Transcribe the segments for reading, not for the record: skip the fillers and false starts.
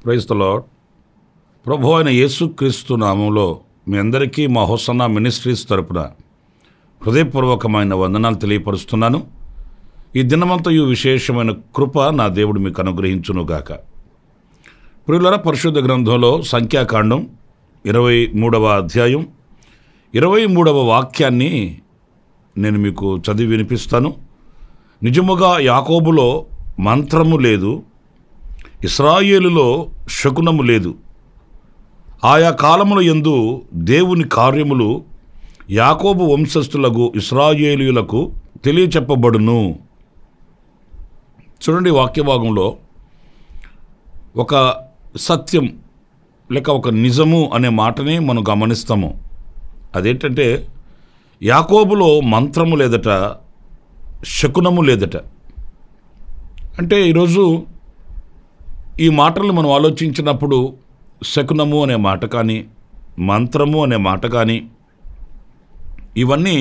Praise the lord. ప్రభు అయిన యేసుక్రీస్తు నామంలో మీ అందరికీ మా హోసన్నా మినిస్ట్రీస్ తరపున హృదయపూర్వకమైన వందనాలు తెలియపరుస్తున్నాను. ఈ దినమంతయు విశేషమైన కృప నా దేవుడు మీకు అనుగ్రహించునుగాక. ప్రియులారా, పరిశుద్ధ గ్రంథంలో సంఖ్యాకాండం 23వ అధ్యాయం 23వ వాక్యాన్ని నేను మీకు చదివి వినిపిస్తాను. నిజముగా యాకోబులో మంత్రము లేదు, ఇశ్రాయేలులో శకునము లేదు. ఆయా కాలముల యందు దేవుని కార్యములు యాకోబు వంశస్థులకు ఇశ్రాయేలీయులకు తెలియచెప్పబడును. చూడండి, వాక్యభాగంలో ఒక సత్యం లేక ఒక నిజము అనే మాటని మనం గమనిస్తాము. అదేంటంటే యాకోబులో మంత్రము లేదట, శకునము లేదట. అంటే ఈరోజు ఈ మాటలు మనం ఆలోచించినప్పుడు శకునము అనే మాట కానీ, మంత్రము అనే మాట కానీ, ఇవన్నీ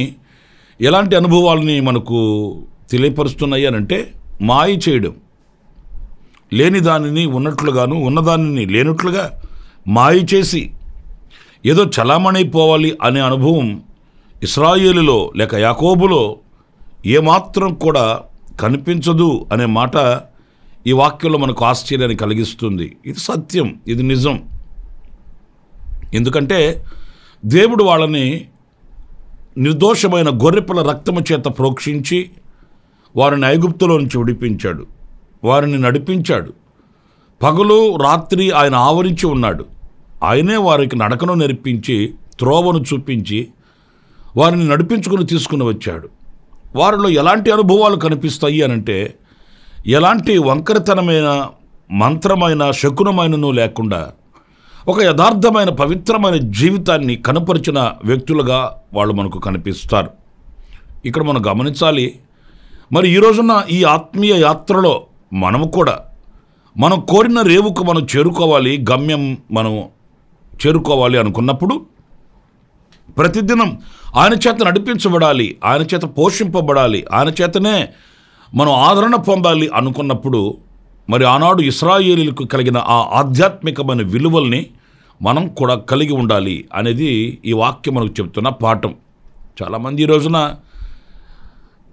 ఎలాంటి అనుభవాలని మనకు తెలియపరుస్తున్నాయి అని అంటే, మాయ చేయడం, లేని దానిని ఉన్నట్లుగాను ఉన్నదానిని లేనట్లుగా మాయ చేసి ఏదో చలామణైపోవాలి అనే అనుభవం ఇశ్రాయేలులో లేక యాకోబులో ఏమాత్రం కూడా కనిపించదు అనే మాట ఈ వాక్యంలో మనకు ఆశ్చర్యాన్ని కలిగిస్తుంది. ఇది సత్యం, ఇది నిజం. ఎందుకంటే దేవుడు వాళ్ళని నిర్దోషమైన గొర్రెపిల్ల రక్తము చేత ప్రోక్షించి వారిని ఐగుప్తులో నుంచి విడిపించాడు, వారిని నడిపించాడు. పగలు రాత్రి ఆయన ఆవరించి ఉన్నాడు. ఆయనే వారికి నడకను నేర్పించి త్రోవను చూపించి వారిని నడిపించుకుని తీసుకుని వచ్చాడు. వారిలో ఎలాంటి అనుభవాలు కనిపిస్తాయి అనంటే, ఎలాంటి వంకరతనమైన మంత్రమైన శకునమైనను లేకుండా ఒక యథార్థమైన పవిత్రమైన జీవితాన్ని కనపరిచిన వ్యక్తులుగా వాళ్ళు మనకు కనిపిస్తారు. ఇక్కడ మనం గమనించాలి, మరి ఈ రోజున ఈ ఆత్మీయ యాత్రలో మనము కూడా మనం కోరిన రేవుకు మనం చేరుకోవాలి, గమ్యం మనం చేరుకోవాలి అనుకున్నప్పుడు ప్రతిదినం ఆయన చేత నడిపించబడాలి, ఆయన చేత పోషింపబడాలి, ఆయన చేతనే మనం ఆదరణ పొందాలి అనుకున్నప్పుడు మరి ఆనాడు ఇశ్రాయేలీయులకు కలిగిన ఆ ఆధ్యాత్మికమైన విలువల్ని మనం కూడా కలిగి ఉండాలి అనేది ఈ వాక్యం మనకు చెప్తున్న పాఠం. చాలామంది ఈ రోజున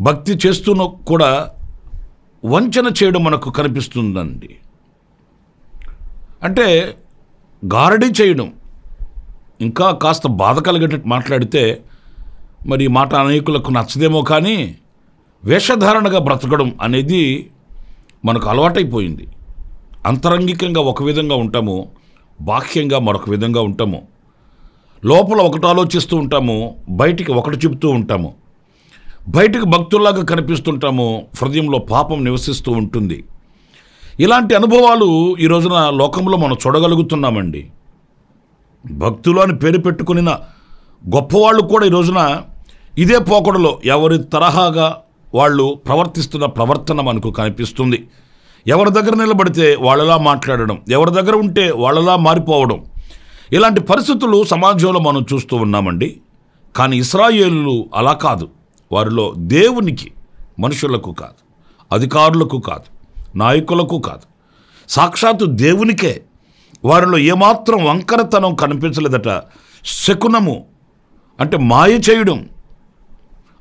భక్తి చేస్తూనూ కూడా వంచన చేయడం మనకు కనిపిస్తుందండి. అంటే గారడీ చేయడం, ఇంకా కాస్త బాధ కలిగేటట్టు మాట్లాడితే మరి ఈ మాట అనేకులకు నచ్చదేమో కానీ వేషధారణగా బ్రతకడం అనేది మనకు అలవాటైపోయింది. అంతరంగికంగా ఒక విధంగా ఉంటాము, బాహ్యంగా మరొక విధంగా ఉంటాము. లోపల ఒకటి ఆలోచిస్తూ ఉంటాము, బయటికి ఒకటి చెబుతూ ఉంటాము. బయటికి భక్తుల్లాగా కనిపిస్తుంటాము, హృదయంలో పాపం నివసిస్తూ ఉంటుంది. ఇలాంటి అనుభవాలు ఈ రోజున లోకంలో మనం చూడగలుగుతున్నామండి. భక్తులు అని పేరు పెట్టుకున్న గొప్పవాళ్ళు కూడా ఈ రోజున ఇదే పోకడలో ఎవరి తరహాగా వాళ్ళు ప్రవర్తిస్తున్న ప్రవర్తన మనకు కనిపిస్తుంది. ఎవరి దగ్గర నిలబడితే వాళ్ళలా మాట్లాడడం, ఎవరి దగ్గర ఉంటే వాళ్ళలా మారిపోవడం, ఇలాంటి పరిస్థితులు సమాజంలో మనం చూస్తూ ఉన్నామండి. కానీ ఇశ్రాయేలులు అలా కాదు. వారిలో దేవునికి, మనుషులకు కాదు, అధికారులకు కాదు, నాయకులకు కాదు, సాక్షాత్తు దేవునికే వారిలో ఏమాత్రం వంకరతనం కనిపించలేదట. శకునము అంటే మాయ చేయడం,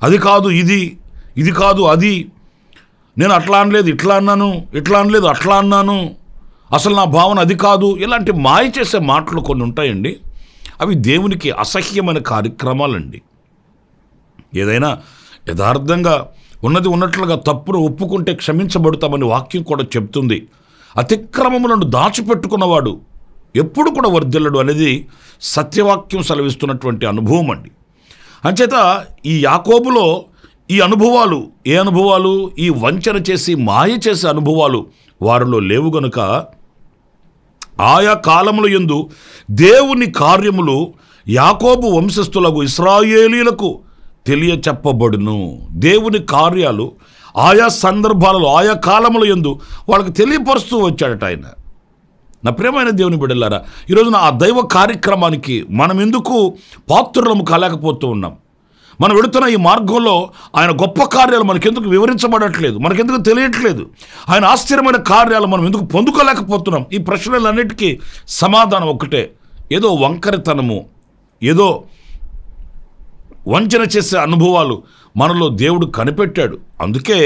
అది కాదు ఇది, ఇది కాదు అది, నేను అట్లా అనలేదు ఇట్లా అన్నాను, ఇట్లా అనలేదు అట్లా అన్నాను, అసలు నా భావన అది కాదు, ఇలాంటి మాయ చేసే మాటలు కొన్ని ఉంటాయండి. అవి దేవునికి అసహ్యమైన కార్యక్రమాలండి. ఏదైనా యథార్థంగా ఉన్నది ఉన్నట్లుగా తప్పును ఒప్పుకుంటే క్షమించబడతామని వాక్యం కూడా చెప్తుంది. అతిక్రమములను దాచిపెట్టుకున్నవాడు ఎప్పుడు కూడా వర్ధిల్లడు అనేది సత్యవాక్యం సెలవిస్తున్నటువంటి అనుభవం అండి. అంచేత ఈ యాకోబులో ఈ అనుభవాలు, ఏ అనుభవాలు? ఈ వంచన చేసి మాయ చేసే అనుభవాలు వారిలో లేవు గనుక ఆయా కాలముల యందు దేవుని కార్యములు యాకోబు వంశస్థులకు ఇశ్రాయేలీయులకు తెలియచెప్పబడును. దేవుని కార్యాలు ఆయా సందర్భాలలో ఆయా కాలముల యందు వాళ్ళకి తెలియపరుస్తూ వచ్చాడట ఆయన. నా ప్రియమైన దేవుని బిడ్డలారా, ఈరోజున ఆ దైవ కార్యక్రమానికి మనం ఎందుకు పాత్రులము కాలేకపోతూ ఉన్నాం? మనం వెళుతున్న ఈ మార్గంలో ఆయన గొప్ప కార్యాలు మనకెందుకు వివరించబడట్లేదు, మనకెందుకు తెలియట్లేదు, ఆయన ఆశ్చర్యమైన కార్యాలు మనం ఎందుకు పొందుకోలేకపోతున్నాం? ఈ ప్రశ్నలన్నిటికీ సమాధానం ఒక్కటే, ఏదో వంకరితనము, ఏదో వంచన చేసే అనుభవాలు మనలో దేవుడు కనిపెట్టాడు. అందుకే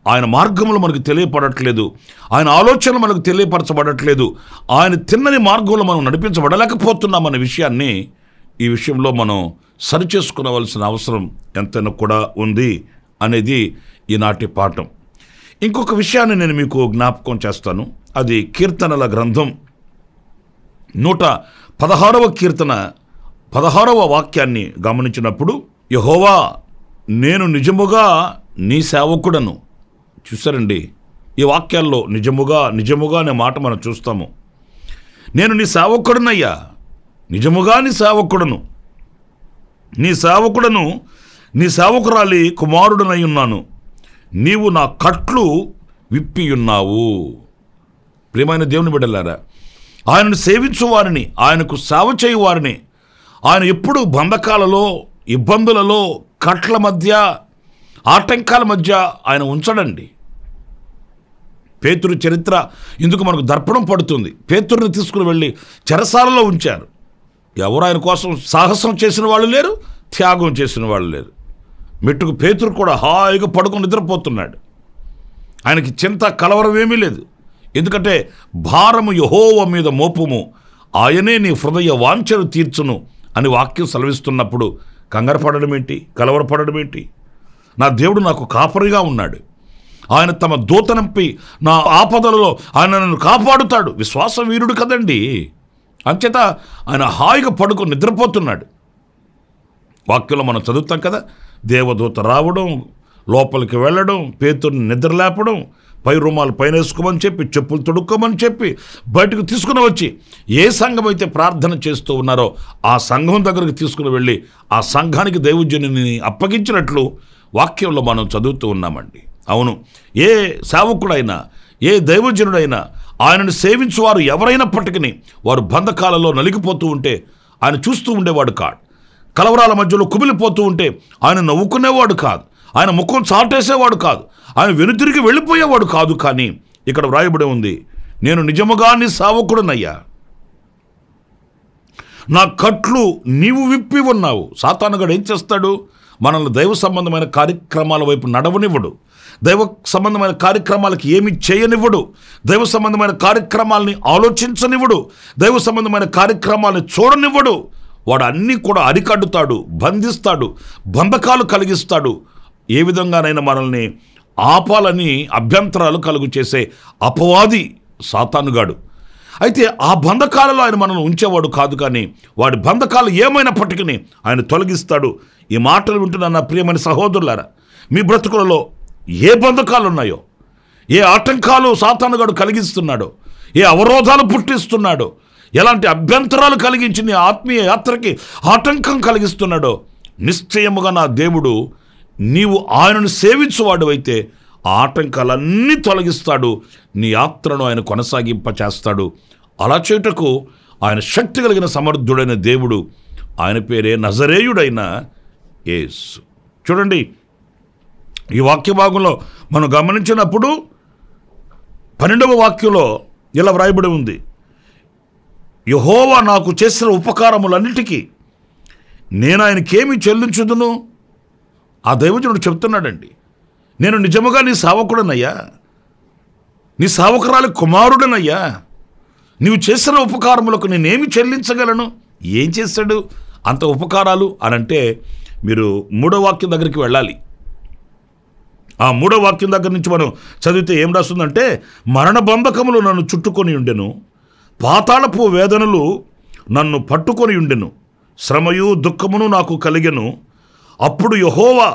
ఆయన మార్గములు మనకు తెలియపడట్లేదు, ఆయన ఆలోచనలు మనకు తెలియపరచబడట్లేదు, ఆయన తిన్నని మార్గంలో మనం నడిపించబడలేకపోతున్నామనే విషయాన్ని ఈ విషయంలో మనం సరిచేసుకోవలసిన అవసరం ఎంతైనా కూడా ఉంది అనేది ఈనాటి పాఠం. ఇంకొక విషయాన్ని నేను మీకు జ్ఞాపకం చేస్తాను. అది కీర్తనల గ్రంథం 116వ కీర్తన 16వ వాక్యాన్ని గమనించినప్పుడు, యెహోవా నేను నిజముగా నీ సేవకుడను. చూసారండి, ఈ వాక్యాల్లో నిజముగా నిజముగా అనే మాట మనం చూస్తాము. నేను నీ సేవకుడనయ్యా, నిజముగా నీ సేవకుడను, నీ సేవకుడను, నీ సేవకురాలి కుమారుడనై ఉన్నాను, నీవు నా కట్లు విప్పియున్నావు. ప్రియమైన దేవుని బిడ్డలారా, ఆయనను సేవించు వారిని, ఆయనకు సేవ చేయు వారిని ఆయన ఎప్పుడు బంధకాలలో, ఇబ్బందులలో, కట్ల మధ్య, ఆటంకాల మధ్య ఆయన ఉంచడండి. పేతురు చరిత్ర ఇందుకు మనకు దర్పణం పడుతుంది. పేతురుని తీసుకుని వెళ్ళి చెరసాలలో ఉంచారు. ఎవరు ఆయన కోసం సాహసం చేసిన వాళ్ళు లేరు, త్యాగం చేసిన వాళ్ళు లేరు. మెట్టుకు పేతురు కూడా హాయిగా పడుకొని నిద్రపోతున్నాడు. ఆయనకి చింత కలవరం ఏమీ లేదు. ఎందుకంటే భారము యెహోవా మీద మోపుము, ఆయనే నీ హృదయ వాంఛను తీర్చును అని వాక్యం సెలవిస్తున్నప్పుడు కంగారు పడడం ఏంటి, కలవరపడడం ఏంటి? నా దేవుడు నాకు కాపరిగా ఉన్నాడు, ఆయన తమ దూతనంపి నా ఆపదలలో ఆయన నన్ను కాపాడుతాడు. విశ్వాస వీరుడు కదండి. అంచేత ఆయన హాయిగా పడుకొని నిద్రపోతున్నాడు. వాక్యంలో మనం చదువుతాం కదా, దేవదూత రావడం, లోపలికి వెళ్ళడం, పేతుర్ని నిద్ర లేపడం, పై రుమాలు పైన వేసుకోమని చెప్పి, చెప్పులు తొడుక్కోమని చెప్పి బయటకు తీసుకుని వచ్చి, ఏ సంఘం అయితే ప్రార్థన చేస్తూ ఉన్నారో ఆ సంఘం దగ్గరికి తీసుకుని వెళ్ళి ఆ సంఘానికి దైవజనుని అప్పగించినట్లు వాక్యంలో మనం చదువుతూ ఉన్నామండి. అవును, ఏ సేవకుడైనా, ఏ దైవజనుడైనా, ఆయనను సేవించువారు ఎవరైనప్పటికీ వారు బంధకాలలో నలిగిపోతూ ఉంటే ఆయన చూస్తూ ఉండేవాడు కాదు. కలవరాల మధ్యలో కుమిలిపోతూ ఉంటే ఆయన నవ్వుకునేవాడు కాదు, ఆయన ముఖం చాటేసేవాడు కాదు, ఆయన వెనుతిరిగి వెళ్ళిపోయేవాడు కాదు. కానీ ఇక్కడ వ్రాయబడి ఉంది, నేను నిజముగా నీ సేవకుడనయ్యా, నా కట్లు నీవు విప్పి ఉన్నావు. సాతానుగాడు ఏం చేస్తాడు? మనల్ని దైవ సంబంధమైన కార్యక్రమాల వైపు నడవనివ్వడు, దైవ సంబంధమైన కార్యక్రమాలకి ఏమి చేయనివ్వడు, దైవ సంబంధమైన కార్యక్రమాలని ఆలోచించనివ్వడు, దైవ సంబంధమైన కార్యక్రమాలను చూడనివ్వడు. వాడు అన్నీ కూడా అరికడ్డుతాడు, బంధిస్తాడు, బంధకాలు కలిగిస్తాడు. ఏ విధంగానైనా మనల్ని ఆపాలని అభ్యంతరాలు కలుగు చేసే అపవాది సాతానుగాడు. అయితే ఆ బంధకాలలో ఆయన మనల్ని ఉంచేవాడు కాదు, కానీ వాడి బంధకాలు ఏమైనప్పటికీ ఆయన తొలగిస్తాడు. ఈ మాటలు వింటున్న నా ప్రియమైన సహోదరులారా, మీ బ్రతుకులలో ఏ బంధకాలు ఉన్నాయో, ఏ ఆటంకాలు సాతానుగాడు కలిగిస్తున్నాడో, ఏ అవరోధాలు పుట్టిస్తున్నాడో, ఎలాంటి అభ్యంతరాలు కలిగించి నీ ఆత్మీయ యాత్రకి ఆటంకం కలిగిస్తున్నాడో, నిశ్చయముగా నా దేవుడు నీవు ఆయనను సేవించువాడు అయితే ఆ ఆటంకాలన్నీ తొలగిస్తాడు, నీ యాత్రను ఆయన కొనసాగింపచేస్తాడు. అలా చేయుటకు ఆయన శక్తి కలిగిన సమర్థుడైన దేవుడు, ఆయన పేరే నజరేయుడైన యేసు. చూడండి, ఈ వాక్య భాగంలో మనం గమనించినప్పుడు 12వ వాక్యంలో ఇలా వ్రాయబడి ఉంది, యెహోవా నాకు చేసిన ఉపకారములన్నిటికీ నేను ఆయనకేమి చెల్లించుదును. ఆ దైవజనుడు చెప్తున్నాడండి, నేను నిజముగా నీ సేవకుడనయ్యా, నీ సేవకురాలి కుమారుడనయ్యా, నీవు చేసిన ఉపకారములకు నేనేమి చెల్లించగలను. ఏం చేశాడు అంత ఉపకారాలు అనంటే మీరు 3వ వాక్యం దగ్గరికి వెళ్ళాలి. ఆ 3వ వాక్యం దగ్గర నుంచి మనం చదివితే ఏం రాస్తుందంటే, మరణ బంధకములు నన్ను చుట్టుకొని ఉండెను, పాతాళపు వేదనలు నన్ను పట్టుకొని ఉండెను, శ్రమయు దుఃఖమును నాకు కలిగెను. అప్పుడు యెహోవా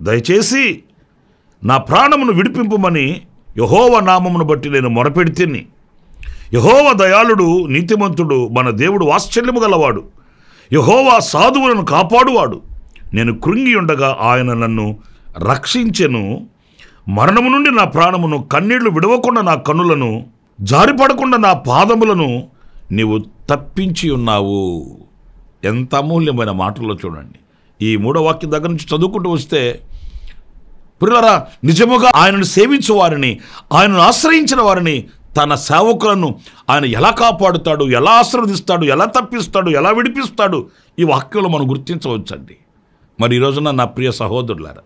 దయచేసి నా ప్రాణమును విడిపింపుమని యెహోవా నామమును బట్టి నేను మొరపెడితిని. యెహోవా దయాళుడు, నీతిమంతుడు, మన దేవుడు వాత్సల్యము గలవాడు, యెహోవా సాధువులను కాపాడువాడు. నేను కృంగి ఉండగా ఆయన నన్ను రక్షించెను. మరణము నుండి నా ప్రాణమును, కన్నీళ్లు విడవకుండా నా కన్నులను, జారిపడకుండా నా పాదములను నీవు తప్పించి ఉన్నావు. ఎంత అమూల్యమైన మాటల్లో చూడండి, ఈ 3వ వాక్యం దగ్గర నుంచి చదువుకుంటూ వస్తే, ప్రియులారా, నిజముగా ఆయనను సేవించు వారిని, ఆయనను ఆశ్రయించిన వారిని, తన సేవకులను ఆయన ఎలా కాపాడుతాడు, ఎలా ఆశీర్వదిస్తాడు, ఎలా తప్పిస్తాడు, ఎలా విడిపిస్తాడు, ఈ వాక్యంలో మనం గుర్తించవచ్చండి. మరి ఈ రోజున నా ప్రియ సహోదరులారా,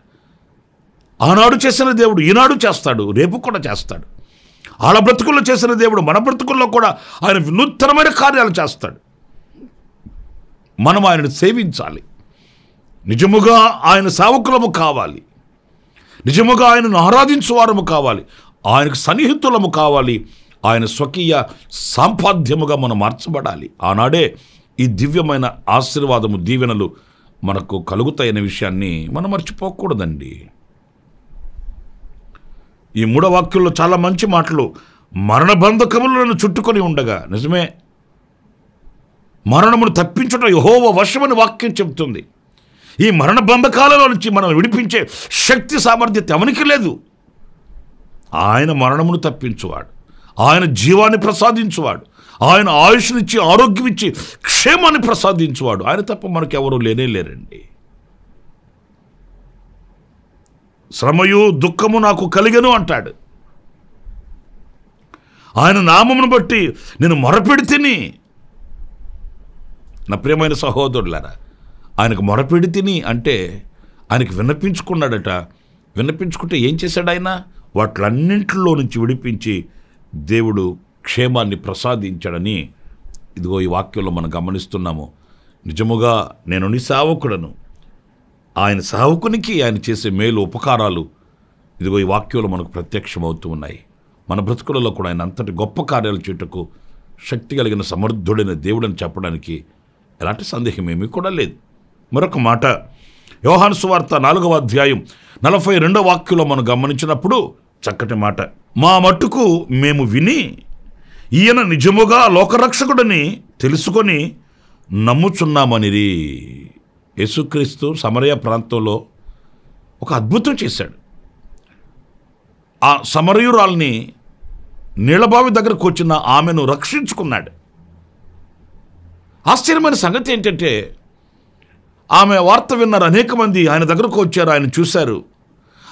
ఆనాడు చేసిన దేవుడు ఈనాడు చేస్తాడు, రేపు కూడా చేస్తాడు. ఆడ బ్రతుకుల్లో చేసిన దేవుడు మన బ్రతుకుల్లో కూడా ఆయన వినూత్నమైన కార్యాలు చేస్తాడు. మనం ఆయనను సేవించాలి, నిజముగా ఆయన సేవకులము కావాలి, నిజముగా ఆయనను ఆరాధించువారము కావాలి, ఆయనకు సన్నిహితులము కావాలి, ఆయన స్వకీయ సాంపాద్యముగా మనం మార్చబడాలి. ఆనాడే ఈ దివ్యమైన ఆశీర్వాదము, దీవెనలు మనకు కలుగుతాయనే విషయాన్ని మనం మర్చిపోకూడదండి. ఈ 3వ వాక్యంలో చాలా మంచి మాటలు. మరణబంధకములను చుట్టుకొని ఉండగా, నిజమే, మరణమును తప్పించుట యెహోవా వశమని వాక్యం చెబుతుంది. ఈ మరణ బంధకాలలో నుంచి మనం విడిపించే శక్తి సామర్థ్యత ఎవనికి లేదు. ఆయన మరణమును తప్పించువాడు, ఆయన జీవాన్ని ప్రసాదించువాడు, ఆయన ఆయుష్నిచ్చి ఆరోగ్యం ఇచ్చి క్షేమాన్ని ప్రసాదించువాడు. ఆయన తప్ప మనకెవరూ లేనే లేరండి. శ్రమయు దుఃఖము నాకు కలిగెను అంటాడు. ఆయన నామమును బట్టి నేను మొరపెడితిని. నా ప్రియమైన సహోదరులారా, ఆయనకు మొరపెడితిని అంటే ఆయనకు విన్నపించుకున్నాడట. విన్నపించుకుంటే ఏం చేశాడు ఆయన? వాటిలన్నింటిలో నుంచి విడిపించి దేవుడు క్షేమాన్ని ప్రసాదించాడని ఇదిగో ఈ వాక్యంలో మనం గమనిస్తున్నాము. నిజముగా నేను నీ సేవకుడను, ఆయన సేవకునికి ఆయన చేసే మేలు ఉపకారాలు ఇదిగో ఈ వాక్యంలో మనకు ప్రత్యక్షమవుతూ ఉన్నాయి. మన బ్రతుకులలో కూడా ఆయన అంతటి గొప్ప కార్యాలు చేయుటకు శక్తి కలిగిన సమర్థుడైన దేవుడని చెప్పడానికి ఎలాంటి సందేహం ఏమీ కూడా లేదు. మరొక మాట, యోహాను సువార్త 4వ అధ్యాయం 42వ వాక్యంలో మనం గమనించినప్పుడు చక్కటి మాట, మా మట్టుకు మేము విని ఈయన నిజముగా లోకరక్షకుడని తెలుసుకొని నమ్ముచున్నామనిరి. యేసుక్రీస్తు సమరయ ప్రాంతంలో ఒక అద్భుతం చేశాడు. ఆ సమరయురాల్ని నీళ్ళబావి దగ్గరకు వచ్చిన ఆమెను రక్షించుకున్నాడు. ఆశ్చర్యమైన సంగతి ఏంటంటే, ఆమె వార్త విన్నారు, అనేక మంది ఆయన దగ్గరకు వచ్చారు, ఆయన చూశారు,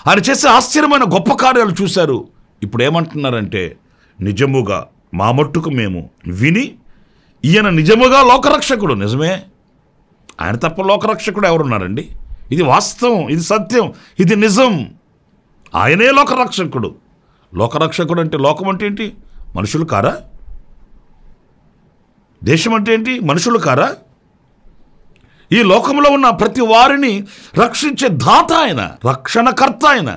ఆయన చేసే ఆశ్చర్యమైన గొప్ప కార్యాలు చూశారు. ఇప్పుడు ఏమంటున్నారంటే, నిజముగా మా మట్టుకు మేము విని ఈయన నిజముగా లోకరక్షకుడు. నిజమే, ఆయన తప్ప లోకరక్షకుడు ఎవరున్నారండి? ఇది వాస్తవం, ఇది సత్యం, ఇది నిజం. ఆయనే లోకరక్షకుడు. లోకరక్షకుడు అంటే లోకం అంటే ఏంటి? మనుషులు కారా? దేశం అంటే ఏంటి? మనుషులు కారా? ఈ లోకంలో ఉన్న ప్రతి వారిని రక్షించే దాత ఆయన, రక్షణకర్త ఆయన.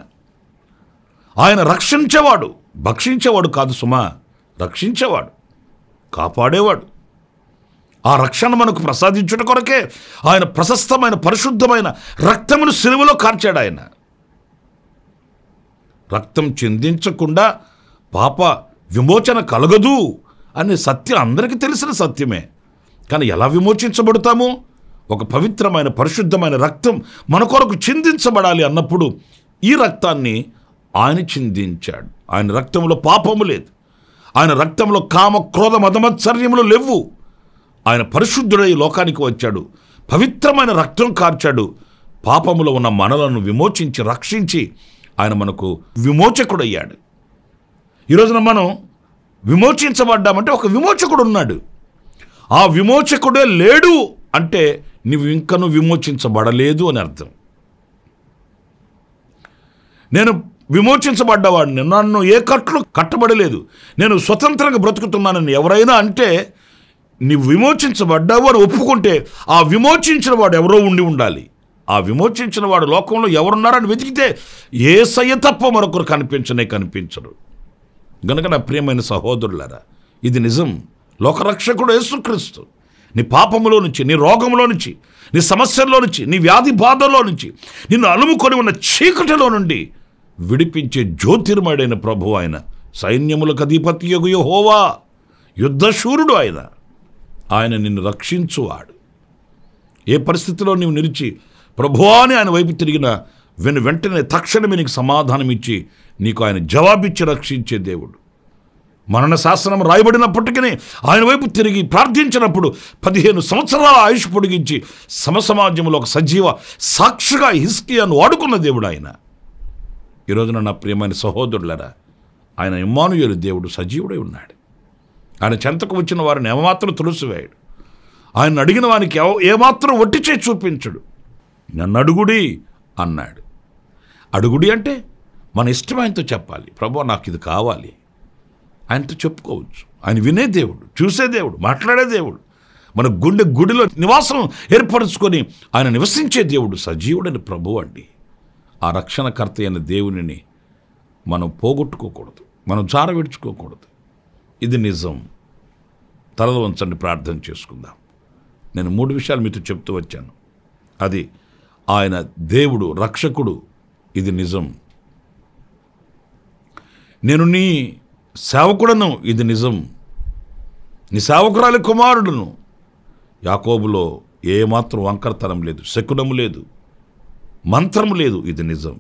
ఆయన రక్షించేవాడు, భక్షించేవాడు కాదు సుమా, రక్షించేవాడు, కాపాడేవాడు. ఆ రక్షణ మనకు ప్రసాదించుట కొరకే ఆయన ప్రశస్తమైన పరిశుద్ధమైన రక్తమును సిలువలో కార్చాడు. ఆయన రక్తం చిందించకుండా పాప విమోచన కలగదు అనే సత్యం అందరికీ తెలిసిన సత్యమే. కానీ ఎలా విమోచించబడతాము? ఒక పవిత్రమైన పరిశుద్ధమైన రక్తం మన కొరకు చిందించబడాలి అన్నప్పుడు ఈ రక్తాన్ని ఆయన చిందించాడు. ఆయన రక్తంలో పాపము లేదు, ఆయన రక్తంలో కామ క్రోధ మదమత్సర్యములు లేవు. ఆయన పరిశుద్ధుడై లోకానికి వచ్చాడు, పవిత్రమైన రక్తం కార్చాడు. పాపములో ఉన్న మనలను విమోచించి రక్షించి ఆయన మనకు విమోచకుడయ్యాడు. ఈరోజున మనం విమోచించబడ్డామంటే ఒక విమోచకుడు ఉన్నాడు. ఆ విమోచకుడే లేడు అంటే నువ్వు ఇంకను విమోచించబడలేదు అని అర్థం. నేను విమోచించబడ్డవాడిని, నన్ను ఏ కట్లు కట్టబడలేదు, నేను స్వతంత్రంగా బ్రతుకుతున్నానని ఎవరైనా అంటే నీవు విమోచించబడ్డావు అని ఒప్పుకుంటే ఆ విమోచించిన వాడు ఎవరో ఉండి ఉండాలి. ఆ విమోచించిన వాడు లోకంలో ఎవరున్నారని వెతికితే యేసయ్య తప్ప మరొకరు కనిపించరు. గనుక నా ప్రియమైన సహోదరులారా, ఇది నిజం. లోకరక్షకుడు యేసుక్రీస్తు నీ పాపములో నుంచి, నీ రోగంలో నుంచి, నీ సమస్యల్లో నుంచి, నీ వ్యాధి బాధల్లో నుంచి, నిన్ను అలుముకొని ఉన్న చీకటిలో నుండి విడిపించే జ్యోతిర్మయుడైన ప్రభువు ఆయన. సైన్యములకు అధిపతియగు యెహోవా, యుద్ధశూరుడు ఆయన. ఆయన నిన్ను రక్షించువాడు. ఏ పరిస్థితిలో నీవు నిలిచి ప్రభువా అని ఆయన వైపు తిరిగినా వెంటనే తక్షణమే నీకు సమాధానం ఇచ్చి నీకు ఆయన జవాబిచ్చి రక్షించే దేవుడు. మరణ శాసనం రాయబడినప్పటికీ ఆయన వైపు తిరిగి ప్రార్థించినప్పుడు 15 సంవత్సరాల ఆయుష్ పొడిగించి సమసమాజంలో ఒక సజీవ సాక్షిగా హిజ్కియాను వాడుకున్న దేవుడు ఆయన. ఈరోజున నా ప్రియమైన సహోదరులరా, ఆయన ఇమ్మానుయేలు దేవుడు సజీవుడై ఉన్నాడు. ఆయన చెంతకు వచ్చిన వారిని ఏమాత్రం తులసివేయడు. ఆయన అడిగిన వానికి ఏమాత్రం ఒట్టి చేసి చూపించడు. నన్ను అడుగుడి అన్నాడు. అడుగుడి అంటే మన ఇష్టం ఆయనతో చెప్పాలి. ప్రభు నాకు ఇది కావాలి, ఆయనతో చెప్పుకోవచ్చు. ఆయన వినే దేవుడు, చూసే దేవుడు, మాట్లాడే దేవుడు, మన గుడిలో నివాసం ఏర్పరచుకొని ఆయన నివసించే దేవుడు సజీవుడని ప్రభు అండి. ఆ రక్షణకర్త అయిన దేవునిని మనం పోగొట్టుకోకూడదు, మనం జారవిడ్చుకోకూడదు. ఇది నిజం. తలలు వంచండి, ప్రార్థన చేసుకుందాం. నేను 3 విషయాలు మీతో చెప్తూ వచ్చాను. అది ఆయన దేవుడు, రక్షకుడు, ఇది నిజం. నేను నీ సేవకుడను, ఇది నిజం. నీ సేవకురాలి కుమారుడును. యాకోబులో ఏమాత్రం వంకరతనం లేదు, శకునము లేదు, మంత్రము లేదు, ఇది నిజం.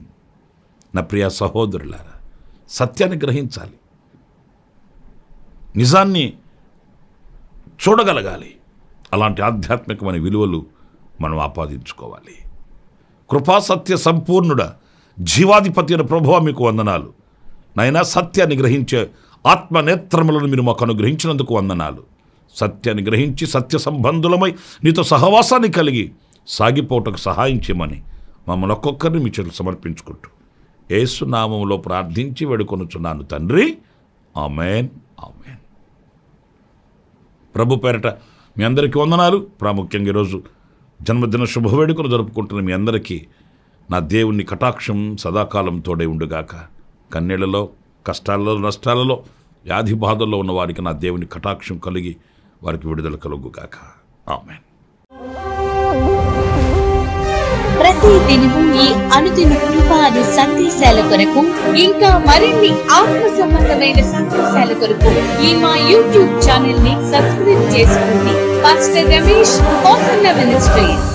నా ప్రియ సహోదరులారా, సత్యాన్ని గ్రహించాలి, నిజాన్ని చూడగలగాలి. అలాంటి ఆధ్యాత్మికమైన విలువలు మనం ఆపాదించుకోవాలి. కృపా సత్య సంపూర్ణుడ, జీవాధిపతి అయిన ప్రభువా మీకు వందనాలు. నైనా సత్యాన్ని గ్రహించే ఆత్మనేత్రములను మీరు మాకు అనుగ్రహించినందుకు వందనాలు. సత్యాన్ని గ్రహించి సత్య సంబంధులమై నీతో సహవాసాన్ని కలిగి సాగిపోవటకు సహాయం చేయమని మమ్మల్ని ఒక్కొక్కరిని మీ చేతులు సమర్పించుకుంటూ యేసు నామములో ప్రార్థించి వేడుకొనుచున్నాను తండ్రి. ఆమేన్, ఆమేన్. ప్రభు పేరట మీ అందరికీ వందనాలు. ప్రాముఖ్యంగా ఈరోజు జన్మదిన శుభవేడుకలు జరుపుకుంటున్న మీ అందరికీ నా దేవుని కటాక్షం సదాకాలం తోడై ఉండుగాక. కన్నీళ్లలో, కష్టాలలో, నష్టాలలో, వ్యాధి బాధల్లో ఉన్న వారికి నా దేవుని కటాక్షం కలిగి వారికి విడుదల కలుగుగాక. ఆమేన్. ప్రతి దినము ఈ అనుదిన కృపాను సందేశాల కొరకు, ఇంకా మరిన్ని ఆత్మ సంబంధమైన సందేశాల కొరకు ఈ మా యూట్యూబ్ ఛానల్ ని సబ్స్క్రైబ్ చేసుకోండి. Pastor Ramesh, hosanna ministries.